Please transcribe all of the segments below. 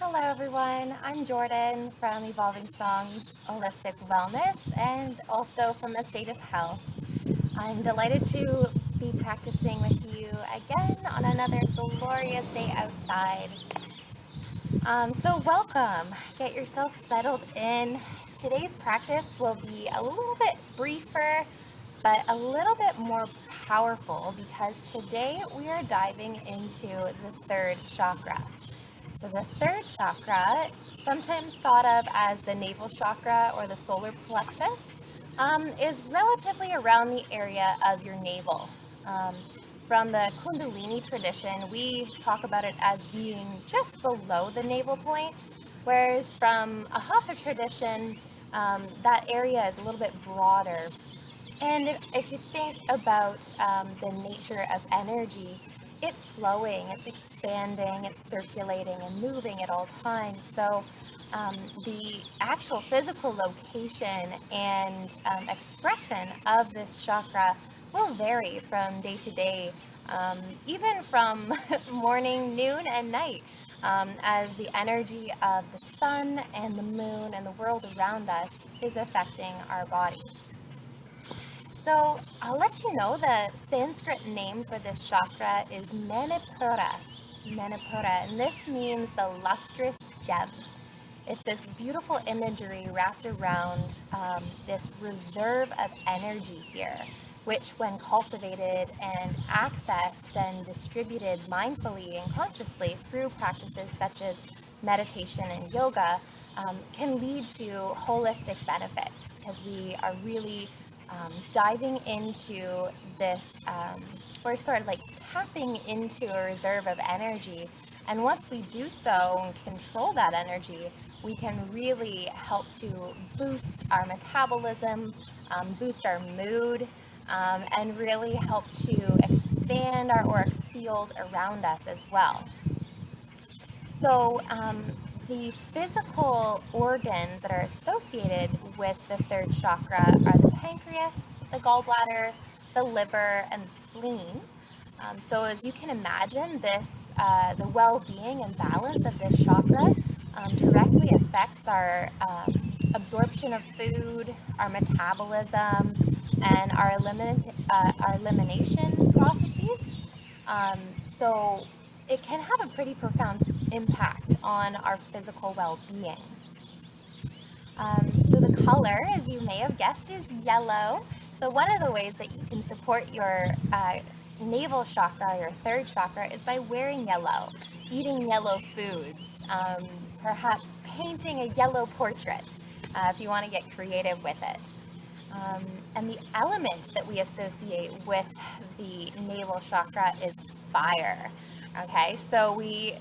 Hello everyone, I'm Jordan from Evolving Songs Holistic Wellness and also from A State of Health. I'm delighted to be practicing with you again on another glorious day outside. So welcome, get yourself settled in. Today's practice will be a little bit briefer, but a little bit more powerful because today we are diving into the third chakra. So the third chakra, sometimes thought of as the navel chakra or the solar plexus, is relatively around the area of your navel. Um, from the Kundalini tradition, we talk about it as being just below the navel point, whereas from a Hatha tradition, that area is a little bit broader. And if you think about the nature of energy, it's flowing, it's expanding, it's circulating and moving at all times. So the actual physical location and expression of this chakra will vary from day to day, even from morning, noon, and night, as the energy of the sun and the moon and the world around us is affecting our bodies. So I'll let you know the Sanskrit name for this chakra is Manipura. Manipura, and this means the lustrous gem. It's this beautiful imagery wrapped around this reserve of energy here, which, when cultivated and accessed and distributed mindfully and consciously through practices such as meditation and yoga, can lead to holistic benefits because we are really diving into this, we're sort of like tapping into a reserve of energy. And once we do so and control that energy, we can really help to boost our metabolism, boost our mood, and really help to expand our auric field around us as well. So, the physical organs that are associated with the third chakra are the pancreas, the gallbladder, the liver, and the spleen. So, as you can imagine, the well-being and balance of this chakra directly affects our absorption of food, our metabolism, and our elimination processes. So it can have a pretty profound impact on our physical well-being. So the color, as you may have guessed, is yellow. So one of the ways that you can support your navel chakra, your third chakra, is by wearing yellow, eating yellow foods, perhaps painting a yellow portrait if you want to get creative with it. And the element that we associate with the navel chakra is fire. Okay, so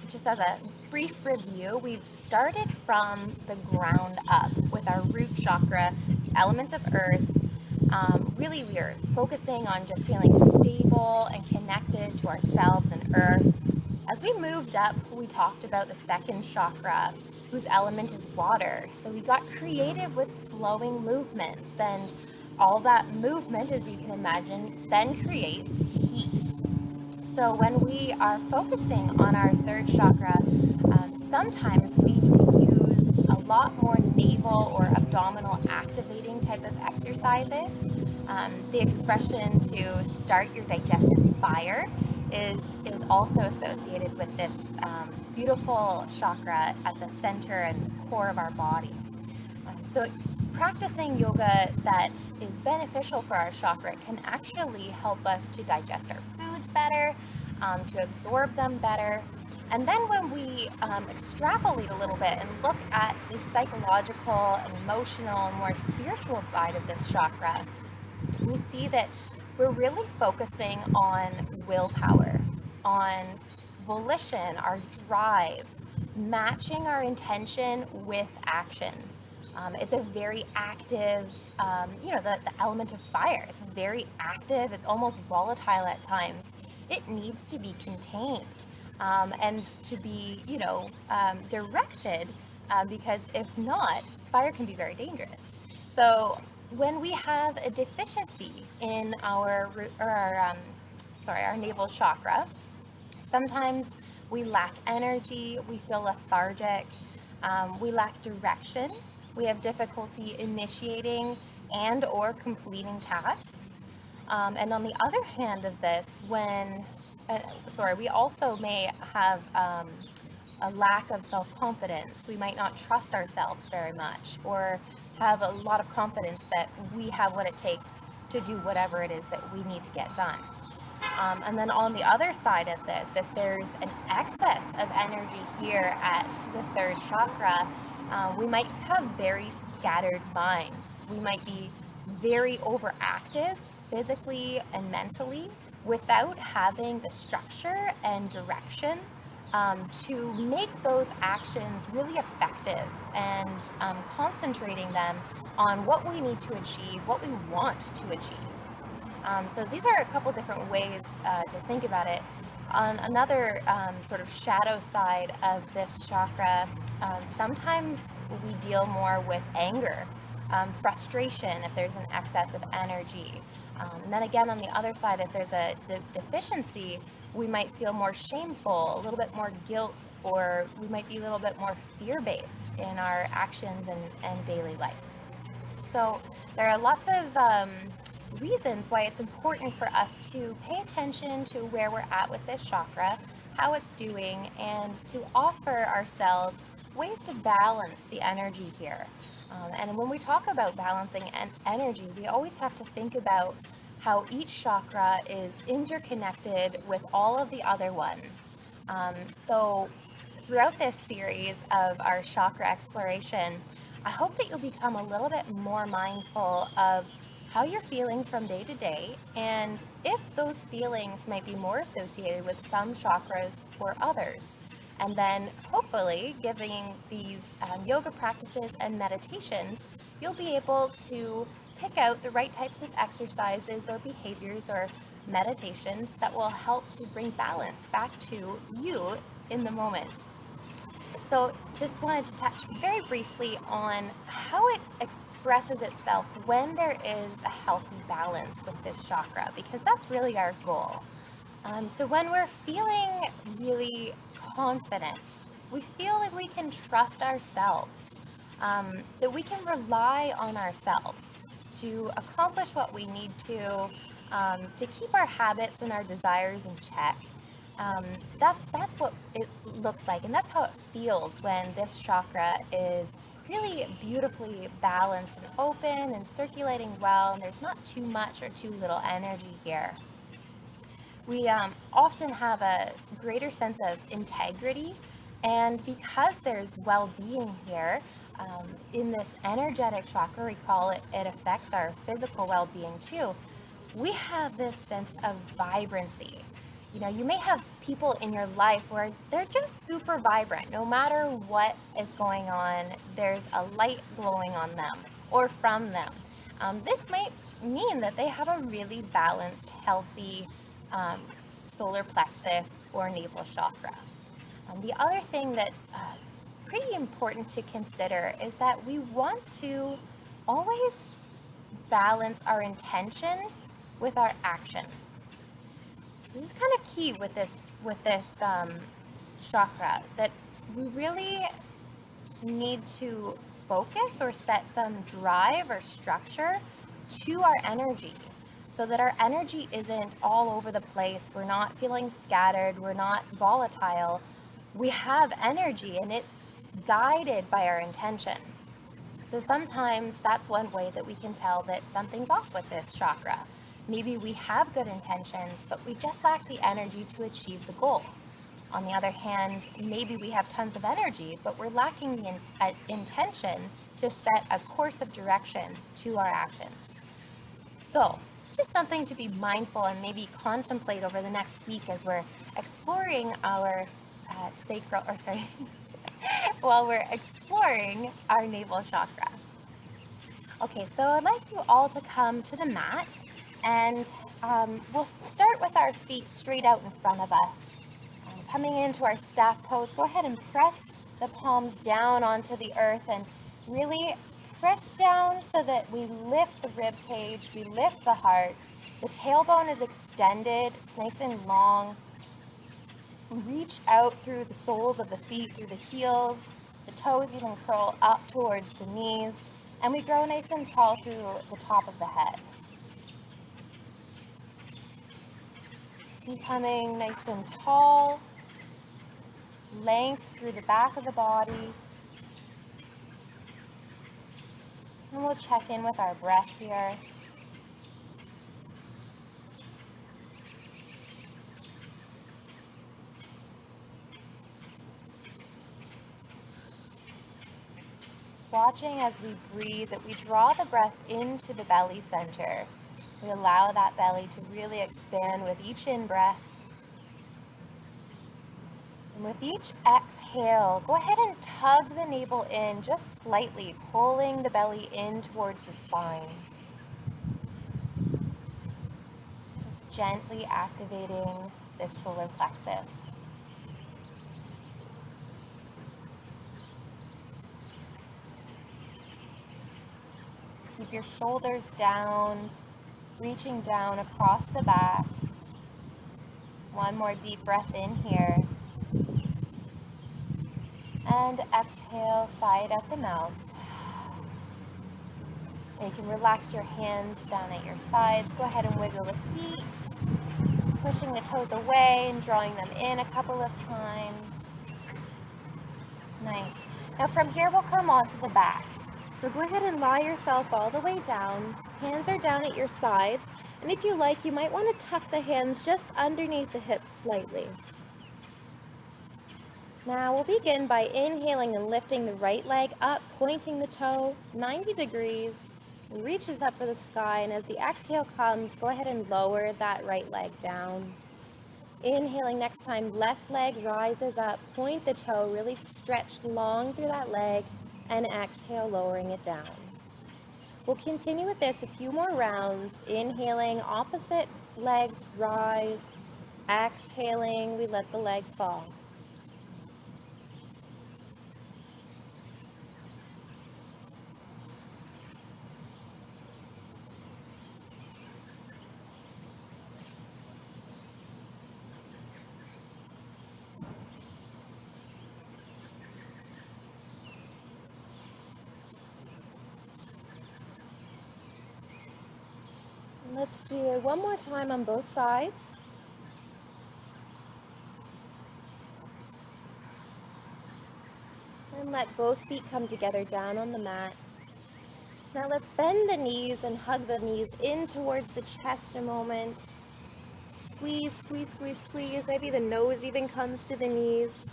just as a brief review, we've started from the ground up with our root chakra, element of earth. Really, we are focusing on just feeling stable and connected to ourselves and earth. As we moved up, we talked about the second chakra, whose element is water. So we got creative with flowing movements, and all that movement, as you can imagine, then creates heat. So when we are focusing on our third chakra, sometimes we use a lot more navel or abdominal activating type of exercises. The expression to start your digestive fire is also associated with this beautiful chakra at the center and core of our body. So practicing yoga that is beneficial for our chakra can actually help us to digest our foods better, to absorb them better. And then when we extrapolate a little bit and look at the psychological and emotional and more spiritual side of this chakra, we see that we're really focusing on willpower, on volition, our drive, matching our intention with action. It's a very active, the element of fire. It's very active. It's almost volatile at times. It needs to be contained and to be, directed because if not, fire can be very dangerous. So when we have a deficiency in our navel chakra, sometimes We lack energy, we feel lethargic, we lack direction, we have difficulty initiating and or completing tasks. And on the other hand of this, we also may have a lack of self-confidence. We might not trust ourselves very much, or have a lot of confidence that we have what it takes to do whatever it is that we need to get done. And then on the other side of this, if there's an excess of energy here at the third chakra, we might have very scattered minds. We might be very overactive physically and mentally without having the structure and direction to make those actions really effective, and concentrating them on what we need to achieve, what we want to achieve. So these are a couple different ways to think about it. On another sort of shadow side of this chakra, sometimes we deal more with anger, frustration if there's an excess of energy. And then again, on the other side, if there's a deficiency, we might feel more shameful, a little bit more guilt, or we might be a little bit more fear-based in our actions and daily life. So there are lots of reasons why it's important for us to pay attention to where we're at with this chakra, how it's doing, and to offer ourselves ways to balance the energy here. And when we talk about balancing energy, we always have to think about how each chakra is interconnected with all of the other ones. So throughout this series of our chakra exploration, I hope that you'll become a little bit more mindful of how you're feeling from day to day, and if those feelings might be more associated with some chakras or others. And then hopefully, giving these yoga practices and meditations, you'll be able to pick out the right types of exercises or behaviors or meditations that will help to bring balance back to you in the moment. So just wanted to touch very briefly on how it expresses itself when there is a healthy balance with this chakra, because that's really our goal. So when we're feeling really confident, we feel like we can trust ourselves, that we can rely on ourselves to accomplish what we need to keep our habits and our desires in check. That's what it looks like, and that's how it feels when this chakra is really beautifully balanced and open and circulating well, and there's not too much or too little energy here. We often have a greater sense of integrity, and because there's well-being here, in this energetic chakra, recall it affects our physical well-being too. We have this sense of vibrancy. You know, you may have people in your life where they're just super vibrant. No matter what is going on, there's a light glowing on them or from them. This might mean that they have a really balanced, healthy solar plexus or navel chakra. The other thing that's pretty important to consider is that we want to always balance our intention with our action. This is kind of key with this chakra, that we really need to focus or set some drive or structure to our energy, so that our energy isn't all over the place. We're not feeling scattered, we're not volatile. We have energy and it's guided by our intention. So sometimes that's one way that we can tell that something's off with this chakra. Maybe we have good intentions, but we just lack the energy to achieve the goal. On the other hand, maybe we have tons of energy, but we're lacking the intention to set a course of direction to our actions. So, just something to be mindful and maybe contemplate over the next week as we're exploring our while we're exploring our navel chakra. Okay, so I'd like you all to come to the mat, and we'll start with our feet straight out in front of us. Coming into our staff pose, go ahead and press the palms down onto the earth and really press down so that we lift the rib cage, we lift the heart. The tailbone is extended, it's nice and long. Reach out through the soles of the feet, through the heels. The toes even curl up towards the knees. And we grow nice and tall through the top of the head. Just becoming nice and tall. Length through the back of the body. And we'll check in with our breath here. Watching as we breathe, that we draw the breath into the belly center. We allow that belly to really expand with each in-breath. And with each exhale, go ahead and tug the navel in just slightly, pulling the belly in towards the spine. Just gently activating this solar plexus. Keep your shoulders down, reaching down across the back. One more deep breath in here. And exhale, sigh it out the mouth. And you can relax your hands down at your sides. Go ahead and wiggle the feet, pushing the toes away and drawing them in a couple of times. Nice. Now from here, we'll come onto the back. So go ahead and lie yourself all the way down. Hands are down at your sides. And if you like, you might want to tuck the hands just underneath the hips slightly. Now we'll begin by inhaling and lifting the right leg up, pointing the toe 90 degrees, reaches up for the sky, and as the exhale comes, go ahead and lower that right leg down. Inhaling next time, left leg rises up, point the toe, really stretch long through that leg, and exhale, lowering it down. We'll continue with this a few more rounds. Inhaling, opposite legs rise. Exhaling, we let the leg fall. Let's do it one more time on both sides. And let both feet come together down on the mat. Now let's bend the knees and hug the knees in towards the chest a moment. Squeeze, squeeze, squeeze, squeeze. Maybe the nose even comes to the knees.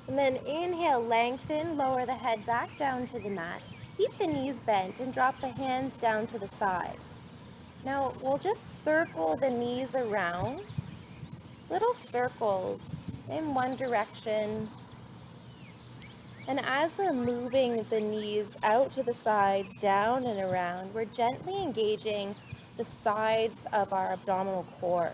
And then inhale, lengthen, lower the head back down to the mat. Keep the knees bent and drop the hands down to the side. Now we'll just circle the knees around, little circles in one direction. And as we're moving the knees out to the sides, down and around, we're gently engaging the sides of our abdominal core.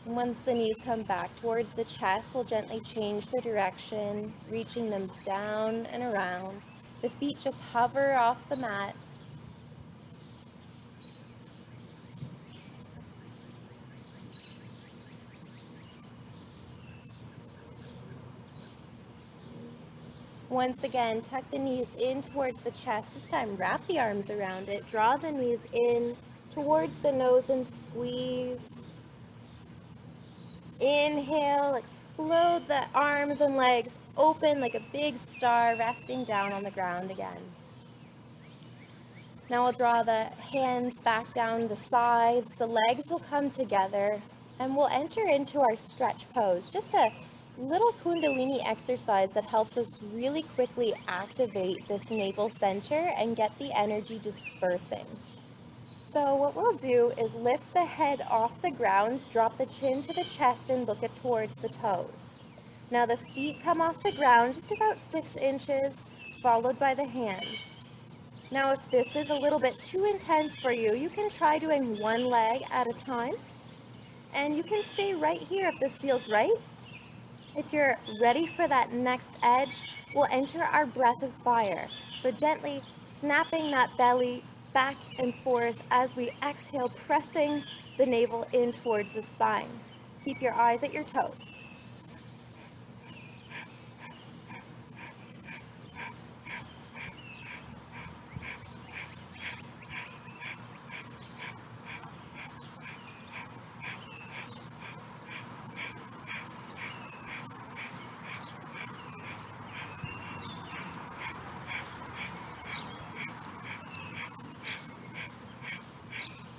Once the knees come back towards the chest, we'll gently change the direction, reaching them down and around. The feet just hover off the mat. Once again, tuck the knees in towards the chest. This time, wrap the arms around it. Draw the knees in towards the nose and squeeze. Inhale, explode the arms and legs open like a big star, resting down on the ground again. Now we'll draw the hands back down the sides. The legs will come together and we'll enter into our stretch pose. Just a little Kundalini exercise that helps us really quickly activate this navel center and get the energy dispersing. So what we'll do is lift the head off the ground, drop the chin to the chest, and look it towards the toes. Now the feet come off the ground just about 6 inches, followed by the hands. Now if this is a little bit too intense for you, you can try doing one leg at a time. And you can stay right here if this feels right. If you're ready for that next edge, we'll enter our breath of fire. So gently snapping that belly back and forth as we exhale, pressing the navel in towards the spine. Keep your eyes at your toes.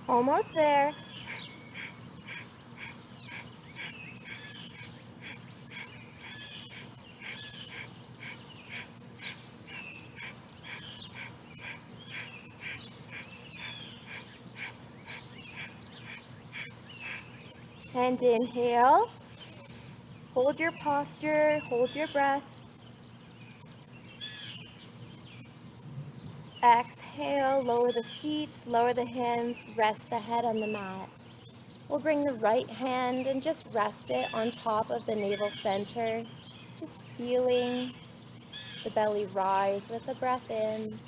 Almost there. And inhale. Hold your posture, hold your breath. Exhale, lower the feet, lower the hands, rest the head on the mat. We'll bring the right hand and just rest it on top of the navel center, just feeling the belly rise with the breath in.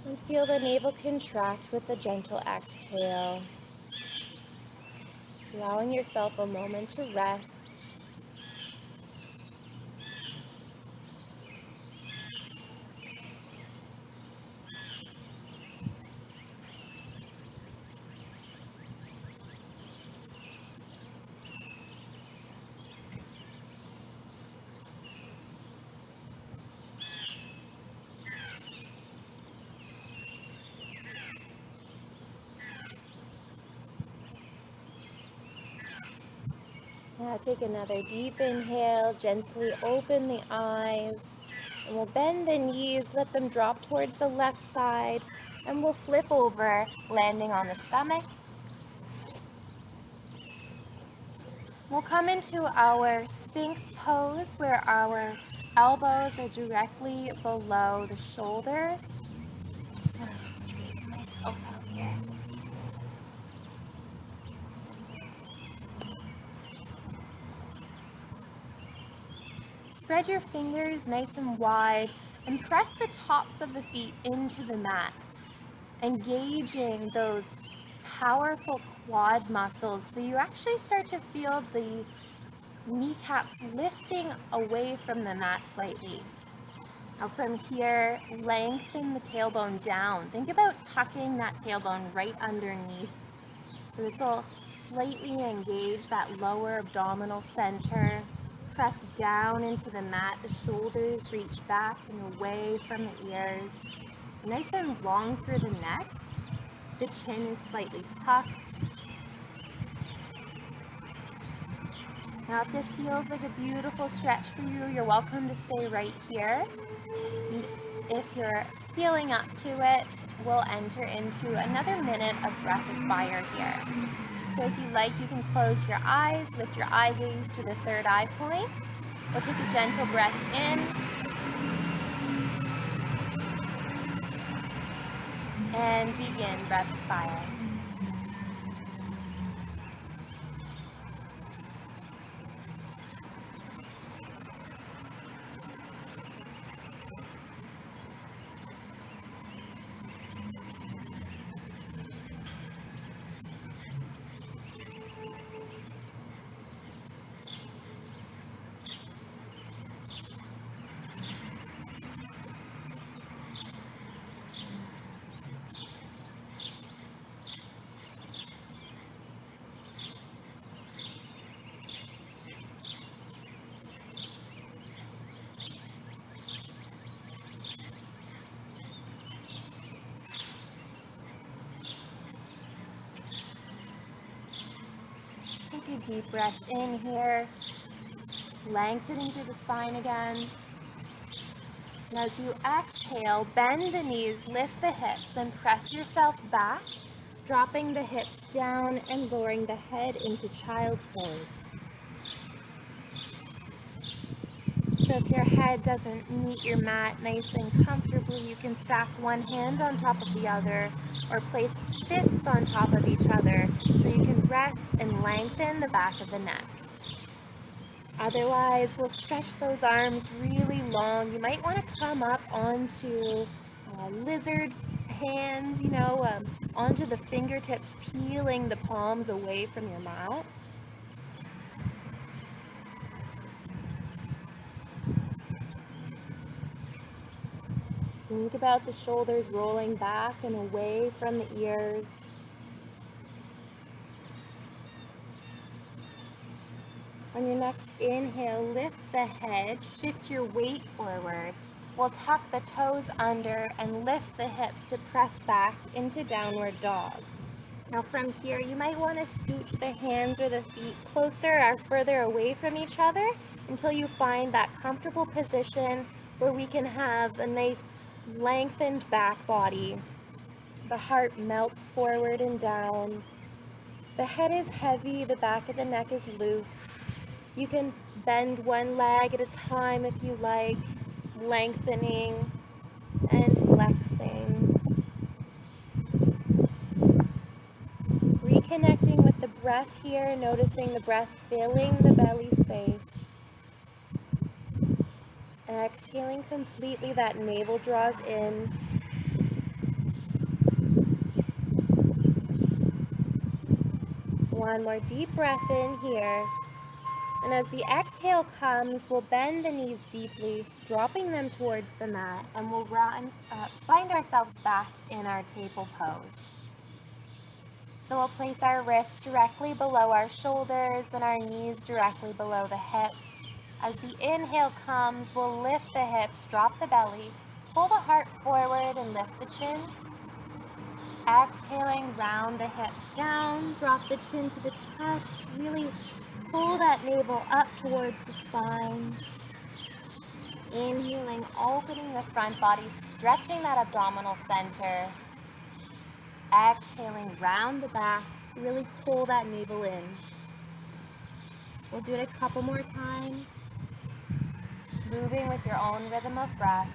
And feel the navel contract with the gentle exhale. Allowing yourself a moment to rest. Now take another deep inhale, gently open the eyes, and we'll bend the knees, let them drop towards the left side, and we'll flip over, landing on the stomach. We'll come into our Sphinx pose where our elbows are directly below the shoulders. I just want to straighten myself out here. Spread your fingers nice and wide and press the tops of the feet into the mat, engaging those powerful quad muscles so you actually start to feel the kneecaps lifting away from the mat slightly. Now from here, lengthen the tailbone down. Think about tucking that tailbone right underneath. So this will slightly engage that lower abdominal center. Press down into the mat. The shoulders reach back and away from the ears. Nice and long through the neck. The chin is slightly tucked. Now if this feels like a beautiful stretch for you, you're welcome to stay right here. If you're feeling up to it, we'll enter into another minute of breath of fire here. So if you like, you can close your eyes, lift your eye gaze to the third eye point. We'll take a gentle breath in. And begin breath of fire. Take a deep breath in here, lengthening through the spine again. And as you exhale, bend the knees, lift the hips, and press yourself back, dropping the hips down and lowering the head into child's pose. So if your head doesn't meet your mat nice and comfortably, you can stack one hand on top of the other or place fists on top of each other so you can rest and lengthen the back of the neck. Otherwise, we'll stretch those arms really long. You might want to come up onto lizard hands, onto the fingertips, peeling the palms away from your mat. Think about the shoulders rolling back and away from the ears. On your next inhale, lift the head, shift your weight forward. We'll tuck the toes under and lift the hips to press back into downward dog. Now from here, you might want to scooch the hands or the feet closer or further away from each other until you find that comfortable position where we can have a nice lengthened back body. The heart melts forward and down. The head is heavy, the back of the neck is loose. You can bend one leg at a time if you like, lengthening and flexing. Reconnecting with the breath here, noticing the breath filling the belly space. Exhaling completely, that navel draws in. One more deep breath in here. And as the exhale comes, we'll bend the knees deeply, dropping them towards the mat, and we'll find ourselves back in our table pose. So we'll place our wrists directly below our shoulders and our knees directly below the hips. As the inhale comes, we'll lift the hips, drop the belly, pull the heart forward and lift the chin. Exhaling, round the hips down, drop the chin to the chest, really pull that navel up towards the spine. Inhaling, opening the front body, stretching that abdominal center. Exhaling, round the back, really pull that navel in. We'll do it a couple more times, moving with your own rhythm of breath.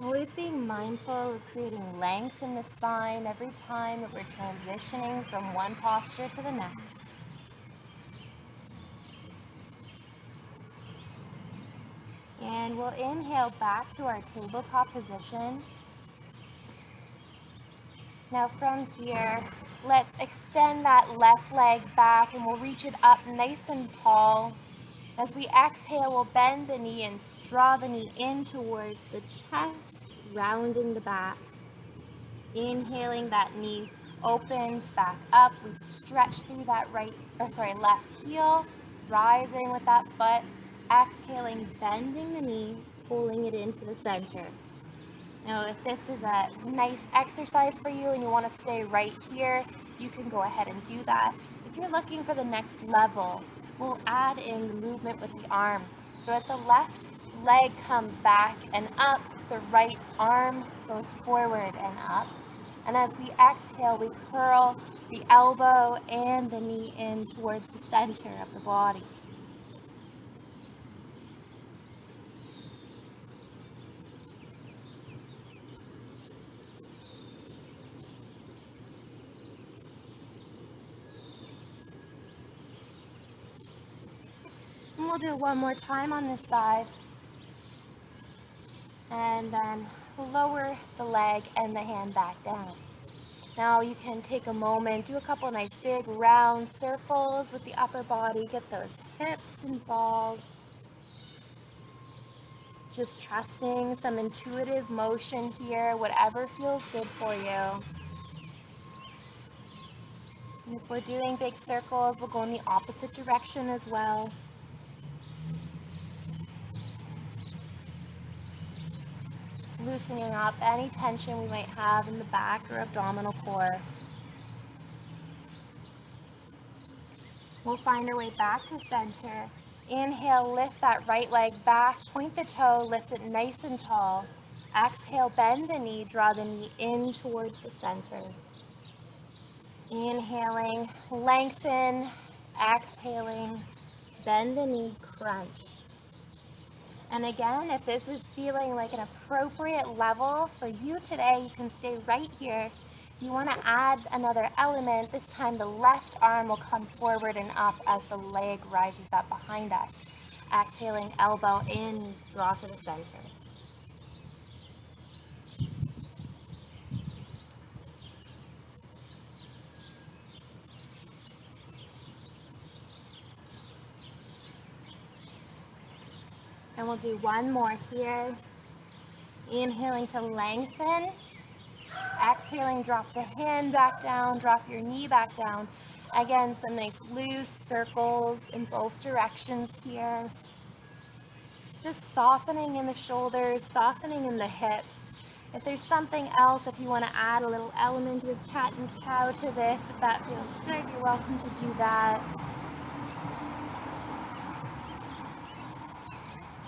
Always being mindful of creating length in the spine every time that we're transitioning from one posture to the next. And we'll inhale back to our tabletop position. Now from here, let's extend that left leg back and we'll reach it up nice and tall. As we exhale, we'll bend the knee and draw the knee in towards the chest, rounding the back. Inhaling, that knee opens back up. We stretch through that left heel, rising with that foot. Exhaling, bending the knee, pulling it into the center. Now, if this is a nice exercise for you and you want to stay right here, you can go ahead and do that. If you're looking for the next level, we'll add in the movement with the arm. So as the left leg comes back and up, the right arm goes forward and up. And as we exhale, we curl the elbow and the knee in towards the center of the body. And we'll do it one more time on this side. And then lower the leg and the hand back down. Now you can take a moment, do a couple nice big round circles with the upper body, get those hips involved. Just trusting some intuitive motion here, whatever feels good for you. And if we're doing big circles, we'll go in the opposite direction as well. Just loosening up any tension we might have in the back or abdominal core. We'll find our way back to center. Inhale, lift that right leg back, point the toe, lift it nice and tall. Exhale, bend the knee, draw the knee in towards the center. Inhaling, lengthen. Exhaling, bend the knee, crunch. And again, if this is feeling like an appropriate level for you today, you can stay right here. If you want to add another element, this time the left arm will come forward and up as the leg rises up behind us. Exhaling, elbow in, draw to the center. And we'll do one more here. Inhaling to lengthen. Exhaling, drop the hand back down, drop your knee back down. Again, some nice loose circles in both directions here. Just softening in the shoulders, softening in the hips. If there's something else, if you want to add a little element of cat and cow to this, if that feels good, you're welcome to do that.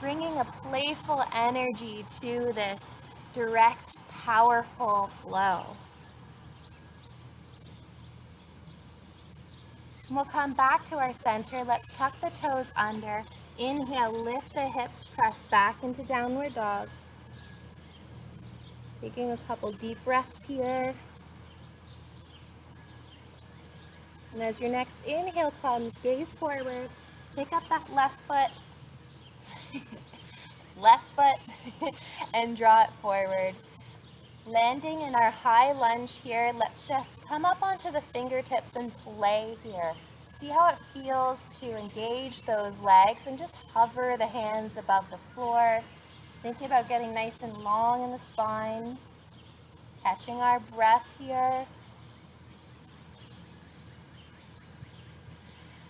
Bringing a playful energy to this direct, powerful flow. And we'll come back to our center. Let's tuck the toes under. Inhale, lift the hips, press back into downward dog. Taking a couple deep breaths here. And as your next inhale comes, gaze forward. Pick up that left foot. And draw it forward. Landing in our high lunge here, let's just come up onto the fingertips and play here. See how it feels to engage those legs and just hover the hands above the floor. Thinking about getting nice and long in the spine. Catching our breath here.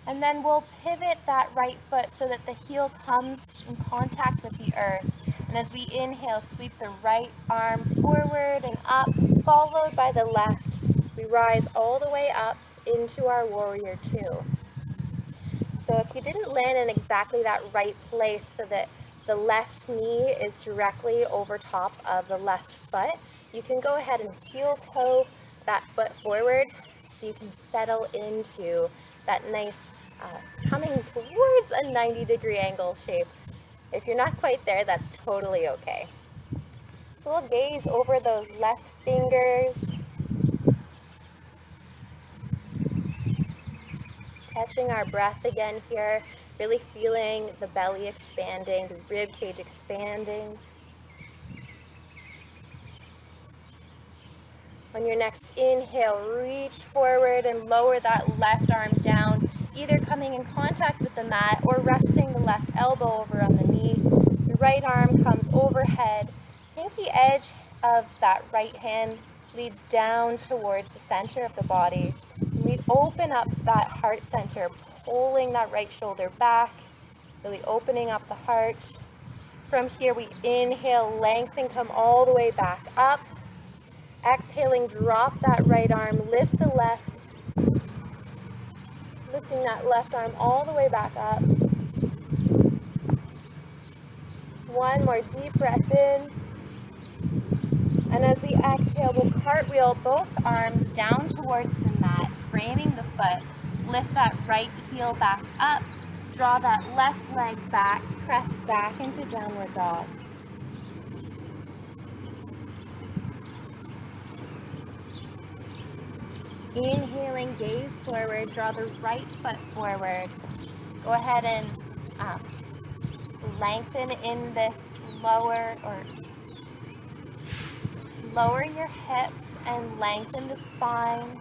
And then we'll pivot that right foot so that the heel comes in contact with the earth. And as we inhale, sweep the right arm forward and up, followed by the left. We rise all the way up into our warrior two. So if you didn't land in exactly that right place so that the left knee is directly over top of the left foot, you can go ahead and heel toe that foot forward so you can settle into that nice coming towards a 90-degree angle shape. If you're not quite there, that's totally okay. So we'll gaze over those left fingers, catching our breath again here, really feeling the belly expanding, the rib cage expanding. On your next inhale, reach forward and lower that left arm down, either coming in contact with the mat or resting the left elbow over on the knee. The right arm comes overhead. Pinky edge of that right hand leads down towards the center of the body. And we open up that heart center, pulling that right shoulder back, really opening up the heart. From here, we inhale, lengthen, come all the way back up. Exhaling, drop that right arm, lift the left, lifting that left arm all the way back up. One more deep breath in. And as we exhale, we'll cartwheel both arms down towards the mat, framing the foot. Lift that right heel back up, draw that left leg back, press back into downward dog. Inhaling, gaze forward, draw the right foot forward. Go ahead and lengthen in this lower your hips and lengthen the spine.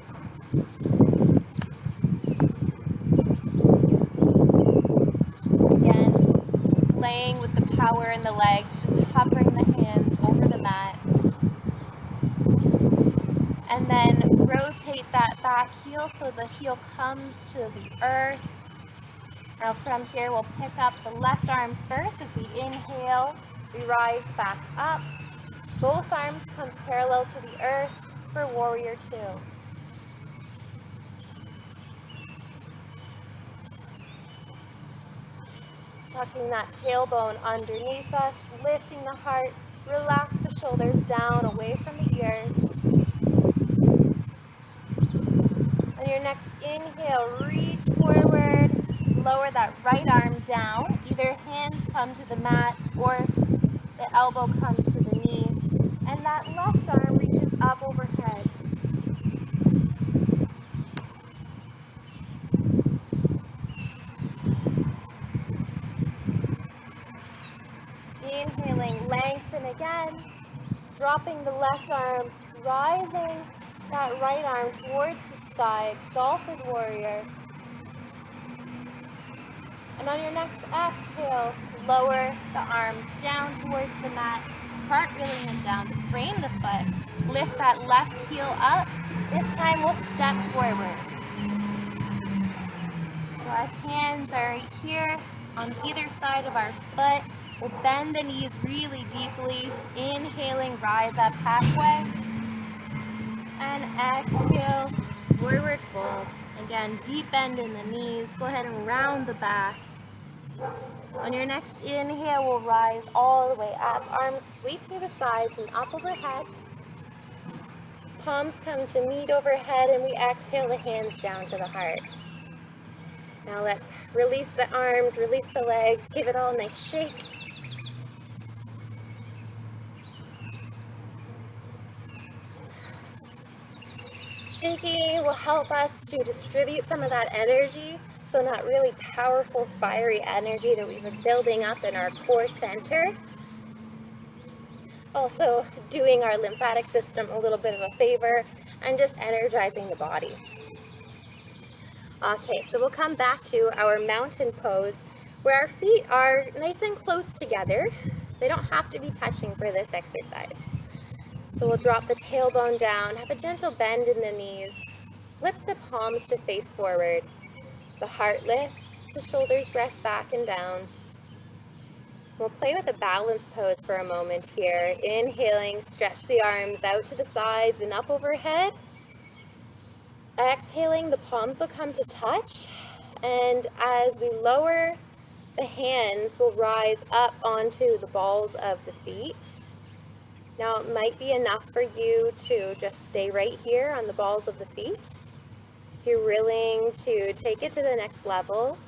Again, playing with the power in the legs, just hovering the hands over the mat. And then rotate that back heel so the heel comes to the earth. Now from here, we'll pick up the left arm first as we inhale. We rise back up. Both arms come parallel to the earth for warrior two. Tucking that tailbone underneath us, lifting the heart, relax the shoulders down away from the ears. your next inhale, reach forward, lower that right arm down. Either hands come to the mat or the elbow comes to the knee. And that left arm reaches up overhead. Inhaling, lengthen again. Dropping the left arm, rising that right arm towards the sky, exalted warrior. And on your next exhale, lower the arms down towards the mat, cartwheeling them down to frame the foot. Lift that left heel up. This time we'll step forward. So our hands are right here on either side of our foot. We'll bend the knees really deeply. Inhaling, rise up halfway. And exhale, forward fold. Again, deep bend in the knees. Go ahead and round the back. On your next inhale, we'll rise all the way up. Arms sweep through the sides and up overhead. Palms come to meet overhead, and we exhale the hands down to the heart. Now let's release the arms, release the legs, give it all a nice shake. Shaking will help us to distribute some of that energy, so that really powerful, fiery energy that we've been building up in our core center. Also doing our lymphatic system a little bit of a favor and just energizing the body. Okay, so we'll come back to our mountain pose where our feet are nice and close together. They don't have to be touching for this exercise. So we'll drop the tailbone down, have a gentle bend in the knees, flip the palms to face forward. The heart lifts, the shoulders rest back and down. We'll play with a balance pose for a moment here. Inhaling, stretch the arms out to the sides and up overhead. Exhaling, the palms will come to touch. And as we lower the hands, we'll rise up onto the balls of the feet. Now it might be enough for you to just stay right here on the balls of the feet. If you're willing to take it to the next level,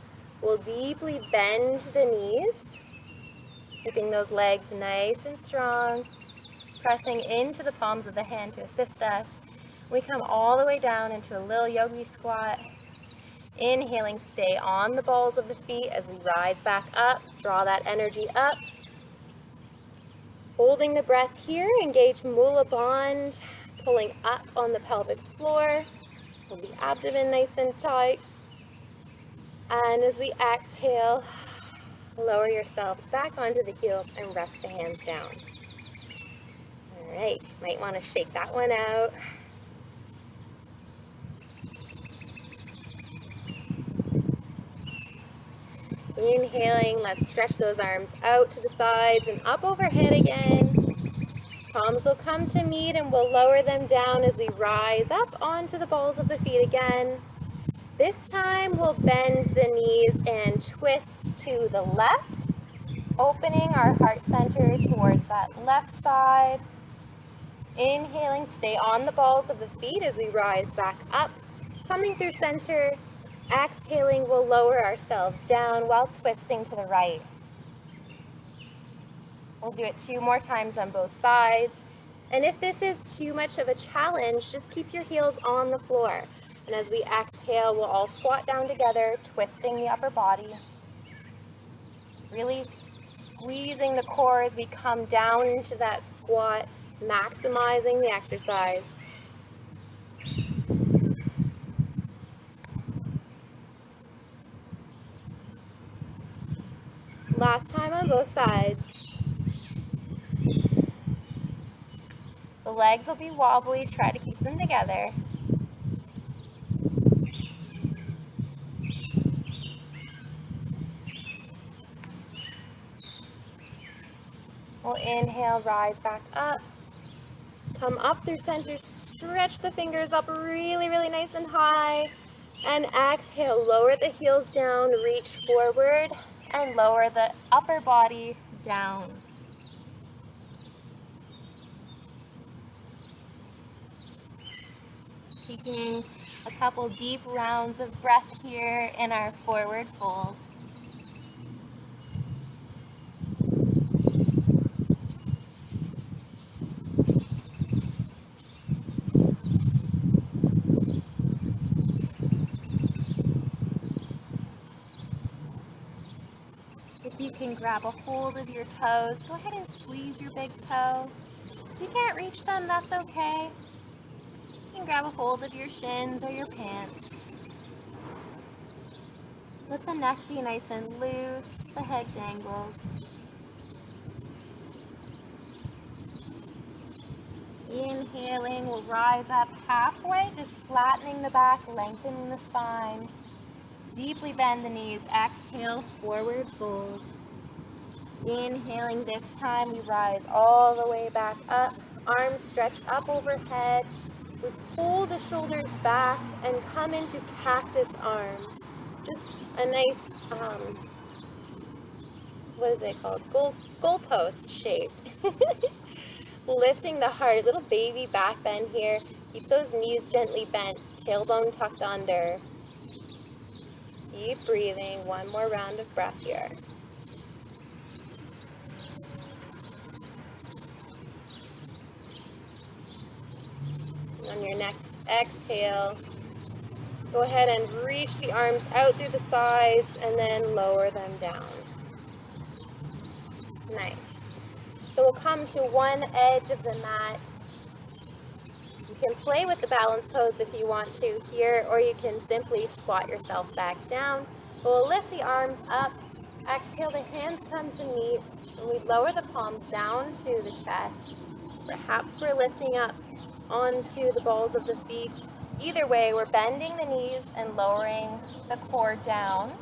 we'll deeply bend the knees, keeping those legs nice and strong, pressing into the palms of the hand to assist us. We come all the way down into a little yogi squat. Inhaling, stay on the balls of the feet as we rise back up, draw that energy up. Holding the breath here, engage Mula Bandha, pulling up on the pelvic floor. Hold the abdomen nice and tight. And as we exhale, lower yourselves back onto the heels and rest the hands down. All right, might want to shake that one out. Inhaling, let's stretch those arms out to the sides and up overhead again. Palms will come to meet and we'll lower them down as we rise up onto the balls of the feet again. This time we'll bend the knees and twist to the left, opening our heart center towards that left side. Inhaling, stay on the balls of the feet as we rise back up, coming through center. Exhaling, we'll lower ourselves down while twisting to the right. We'll do it 2 more times on both sides. And if this is too much of a challenge, just keep your heels on the floor. And as we exhale, we'll all squat down together, twisting the upper body. Really squeezing the core as we come down into that squat, maximizing the exercise. Last time on both sides. The legs will be wobbly, try to keep them together. We'll inhale, rise back up. Come up through center, stretch the fingers up really, really nice and high. And exhale, lower the heels down, reach forward, and lower the upper body down. Taking a couple deep rounds of breath here in our forward fold. If you can grab a hold of your toes, go ahead and squeeze your big toe. If you can't reach them, that's okay. You can grab a hold of your shins or your pants. Let the neck be nice and loose, the head dangles. Inhaling, we'll rise up halfway, just flattening the back, lengthening the spine. Deeply bend the knees. Exhale, forward fold. Inhaling this time, we rise all the way back up. Arms stretch up overhead. We pull the shoulders back and come into cactus arms. Just a nice, what is it called? Goalpost shape. Lifting the heart, little baby back bend here. Keep those knees gently bent, tailbone tucked under. Keep breathing. One more round of breath here. On your next exhale, go ahead and reach the arms out through the sides and then lower them down. Nice. So we'll come to one edge of the mat. You can play with the balance pose if you want to here, or you can simply squat yourself back down. We'll lift the arms up. Exhale, the hands come to meet, and we lower the palms down to the chest. Perhaps we're lifting up onto the balls of the feet. Either way, we're bending the knees and lowering the core down.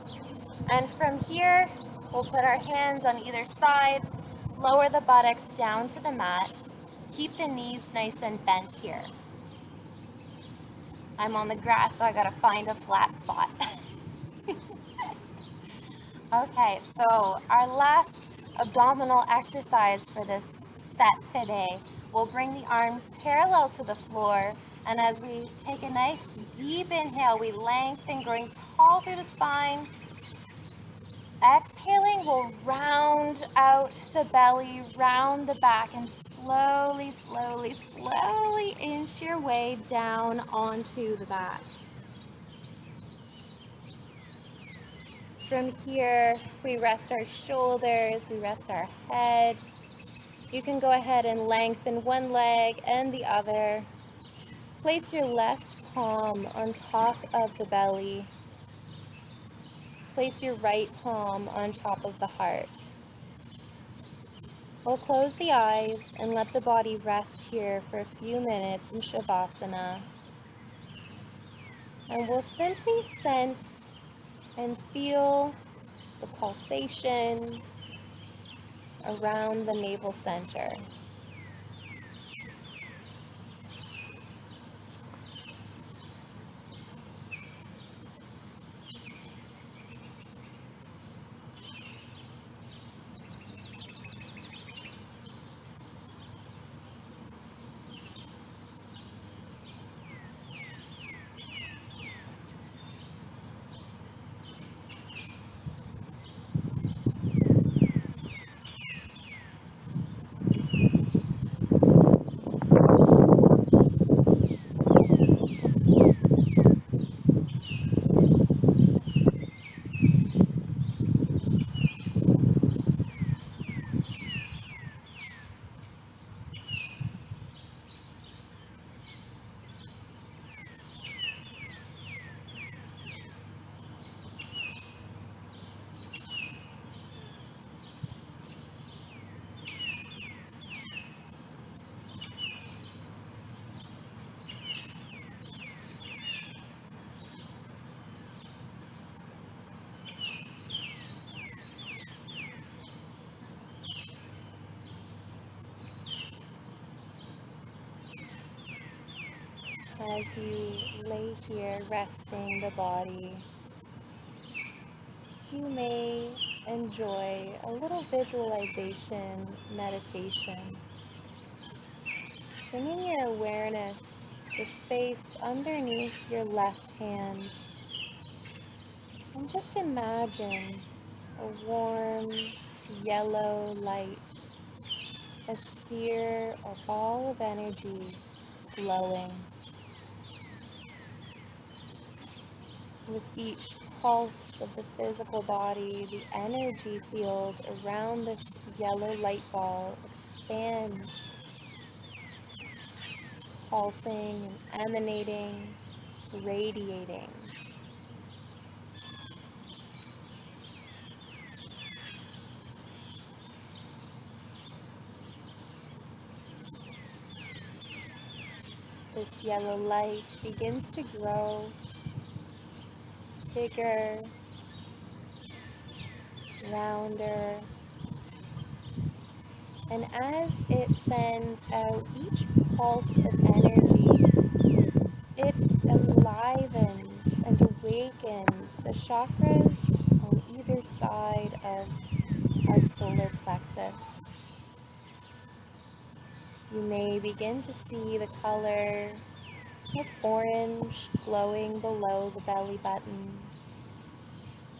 And from here, we'll put our hands on either side, lower the buttocks down to the mat. Keep the knees nice and bent here. I'm on the grass, so I gotta find a flat spot. Okay, so our last abdominal exercise for this set today, we'll bring the arms parallel to the floor, and as we take a nice deep inhale, we lengthen, growing tall through the spine. Exhaling, we'll round out the belly, round the back, and slowly, slowly, slowly inch your way down onto the back. From here, we rest our shoulders, we rest our head. You can go ahead and lengthen one leg and the other. Place your left palm on top of the belly. Place your right palm on top of the heart. We'll close the eyes and let the body rest here for a few minutes in Shavasana. And we'll simply sense and feel the pulsation around the navel center. As you lay here resting the body, you may enjoy a little visualization meditation, bringing your awareness the space underneath your left hand. And just imagine a warm yellow light, a sphere or ball of energy glowing. With each pulse of the physical body, the energy field around this yellow light ball expands, pulsing and emanating, radiating. This yellow light begins to grow bigger, rounder, and as it sends out each pulse of energy, it enlivens and awakens the chakras on either side of our solar plexus. You may begin to see the color of orange glowing below the belly button.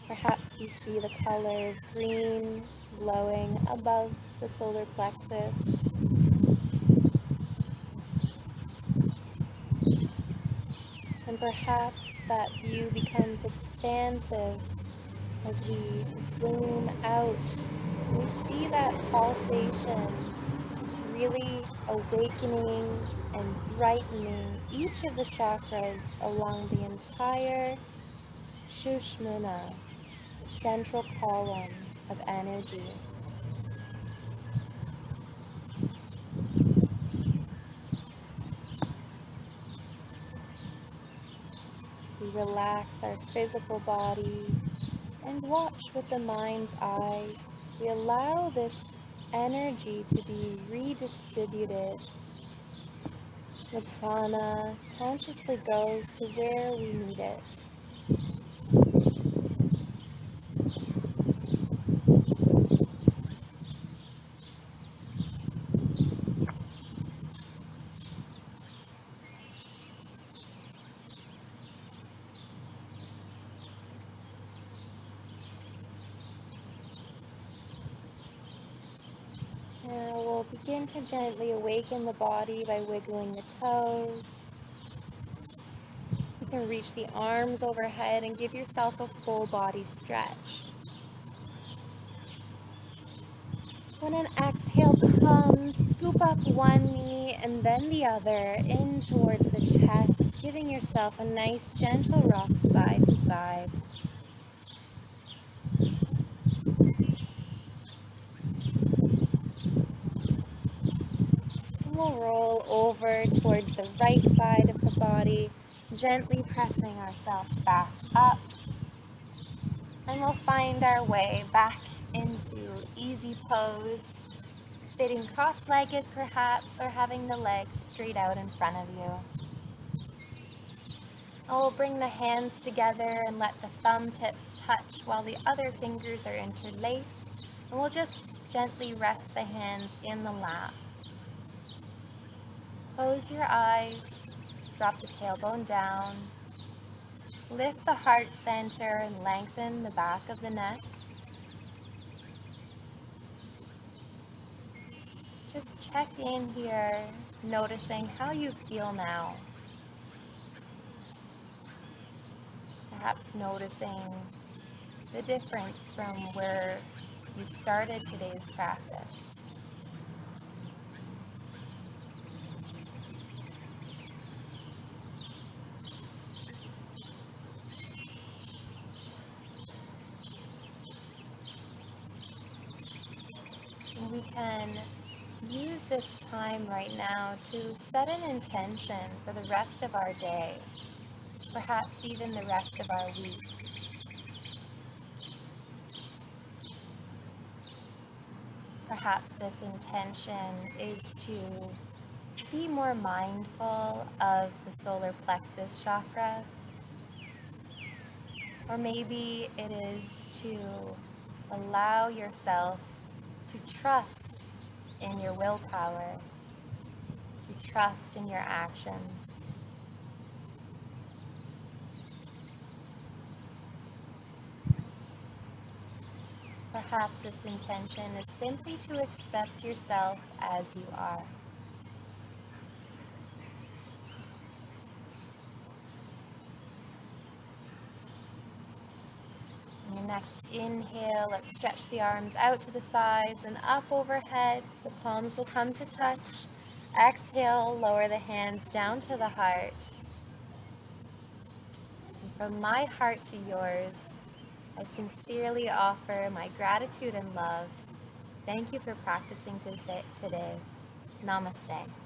Perhaps you see the color of green glowing above the solar plexus. And perhaps that view becomes expansive as we zoom out. We see that pulsation really awakening and brightening each of the chakras along the entire Shushmana, the central column of energy. We relax our physical body and watch with the mind's eye. We allow this energy to be redistributed. The prana consciously goes to where we need it. Now we'll begin to gently awaken the body by wiggling the toes. You can reach the arms overhead and give yourself a full body stretch. When an exhale comes, scoop up one knee and then the other in towards the chest, giving yourself a nice gentle rock side to side. We'll roll over towards the right side of the body, gently pressing ourselves back up. And we'll find our way back into easy pose, sitting cross-legged perhaps, or having the legs straight out in front of you. And we'll bring the hands together and let the thumb tips touch while the other fingers are interlaced. And we'll just gently rest the hands in the lap. Close your eyes, drop the tailbone down, lift the heart center and lengthen the back of the neck. Just check in here, noticing how you feel now. Perhaps noticing the difference from where you started today's practice. We can use this time right now to set an intention for the rest of our day, perhaps even the rest of our week. Perhaps this intention is to be more mindful of the solar plexus chakra, or maybe it is to allow yourself to trust in your willpower, to trust in your actions. perhaps this intention is simply to accept yourself as you are. On your next inhale, let's stretch the arms out to the sides and up overhead. The palms will come to touch. Exhale, lower the hands down to the heart. And from my heart to yours, I sincerely offer my gratitude and love. Thank you for practicing today. Namaste.